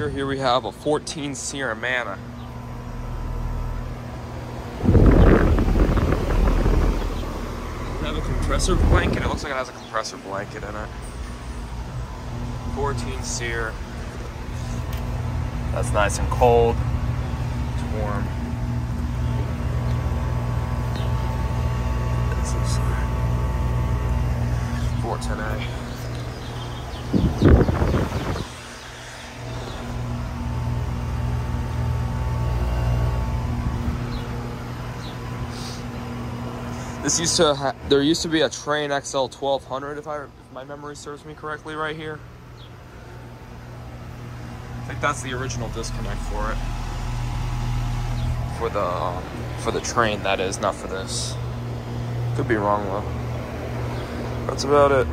interior. Here we have a 14 SEER Amana. Does it have a compressor blanket? It looks like it has a compressor blanket in it. 14 SEER. That's nice and cold. It's warm. This is 410A. There used to be a Train XL 1200 if my memory serves me correctly right here. I think that's the original disconnect for it. For the Train, that is, not for this. Could be wrong though. That's about it.